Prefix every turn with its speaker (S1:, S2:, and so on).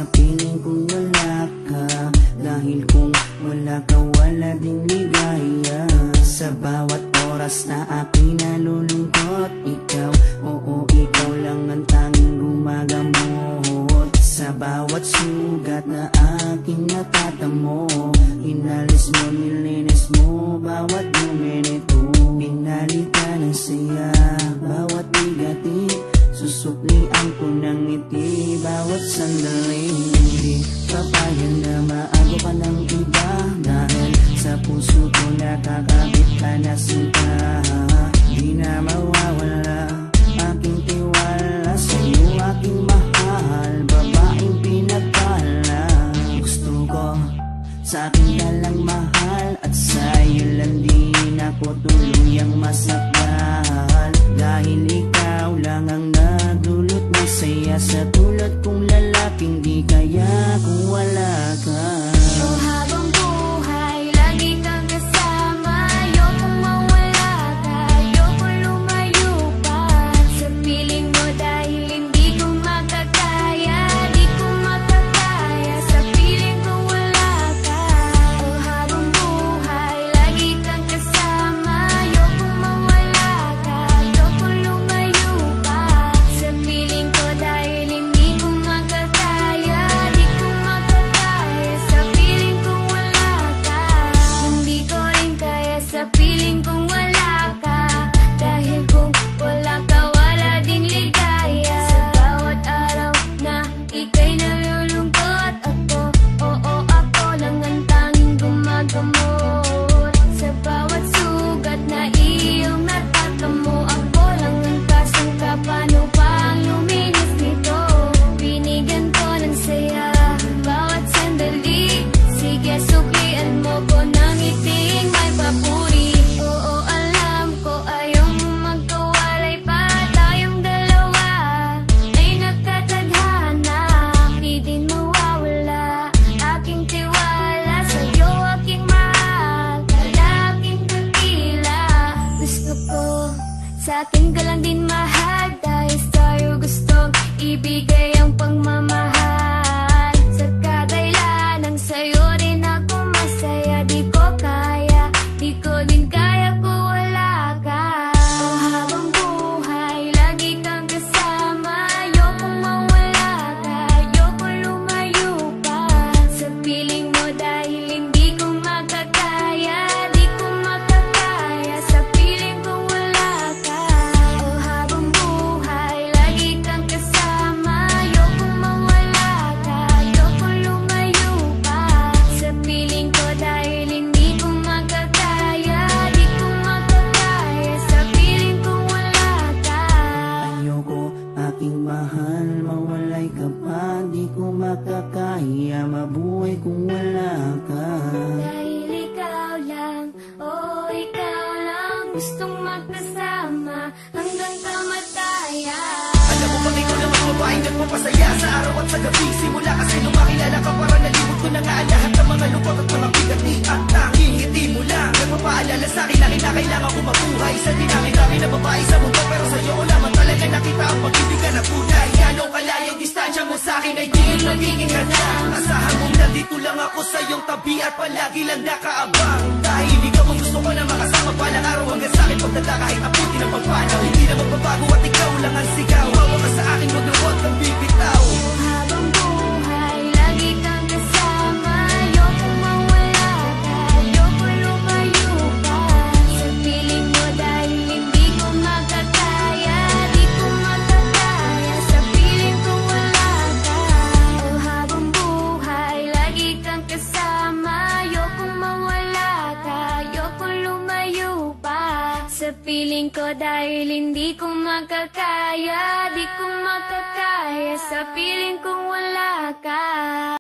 S1: sa piling kong wala ka. Dahil kung wala ka, wala ding ligaya. Sa bawat oras na aking nalulungkot, ikaw, oo, ikaw lang ang tanging gumagamot. Sa bawat sugat na aking natatamo, inalis mo, nilinis mo bawat minuto. Pinalitan ng saya bawat bigatin, susuklian ko ng ngiti bawat sandali. Hindi papayag na maago ka ng iba, dahil sa puso ko nakakabit ka na sinta. Di na mawawala aking tiwala sa'yo, aking mahal, babaeng pinagpala. Gusto ko sa akin ka lang mahal, at sa'yo lang din ako tuluyang masakal. Dahil ikaw lang ang nagdulot ng saya, sa tulad kong lalaking di kaya kung wala ka.
S2: Oh, habang buhay, lagi kang kasama. Ayokong mawala ka, ayokong lumayo pa sa piling mo, dahil hindi ko makakaya, di ko makakaya sa piling ko wala ka. Oh, habang buhay, lagi kang kasama. Ayokong mawala ka, ayokong lumayo pa sa piling ko, dahil hindi ko makakaya, di ko makakaya sa piling ko wala ka. Hindi ko rin kaya sa piling kong wala ka, dahil kung wala ka, wala ding ligaya. Sa bawat araw na ika'y nalulungkot, ako, oo, ako lang ang tanging gumagamot. Sa bawat sugat na iyong natatamo, ako lang ang kasangka. Paano pa ang luminis nito? Binigyan ko ng saya bawat sandali. Sige, suklian mo ko ng ngiting may papuri. Oo, alam ko ayaw mo magkawalay pa, tayong dalawa ay nagkatadhana. Di din mawawala aking tiwala sa'yo, aking mahal, lalaking dakila. Gusto ko sa akin ka lang din mahal, dahil sa'yo gustong ibigay ang pagmamahal. Sa kadailanang sa'yo rin ako masaya, di ko kaya, di ko din kaya kung wala ka. Oh, habang buhay, lagi kang kasama. Ayokong mawala ka, ayokong lumayo pa sa piling mo, dahil hindi ko makakaya, di ko makakaya sa piling ko wala ka. Oh, habang buhay, lagi kang kasama. Ayokong mawala ka, ayokong lumayo pa sa piling ko, dahil hindi ko makakaya, di ko makakaya sa piling ko wala ka.
S1: Ayoko, aking mahal, mawalay ka pa, di ko makakaya mabuhay kung wala ka.
S2: Dahil ikaw lang, oh ikaw lang, gustong magkasama hanggang kamatayan.
S3: Alam mo bang ikaw naman babaeng nagpapasaya sa araw at sa gabi? Simula kasi nung makilala ka, para nalimot ko na nga ang lahat ng mga lungkot at mga bigat ni at tanging ngiti mo lang nagpapaalala sa'kin na kinakailangan ko mabuhay. Sa dinami-dami na babae sa mundo, pero sa'yo ko lamang talaga nakita ang pag-ibigan na tunay. Gano'ng kalayang distansya mo sa'kin ay tingin magiging ganda. Asahan mong nandito lang ako sa iyong tabi at palagi lang nakaabang, dahil ikaw ang gusto ko na makasama palang araw hanggang sa'kin pagdada kahit abuti ng pagpanaw. Hindi na magbabago at ikaw lang ang sigaw. Hawa ka sa akin, wag na wag kang bibitaw.
S2: Habang buhay, lagi kang kasama. Ayokong mawala ka, ayokong lumayo pa sa piling mo, dahil hindi ko makakaya, di ko makakaya sa piling ko wala ka. Oh, habang buhay, lagi kang kasama. Ayokong mawala ka, ayokong lumayo pa sa piling ko, dahil hindi ko makakaya, di ko makakaya sa piling kong wala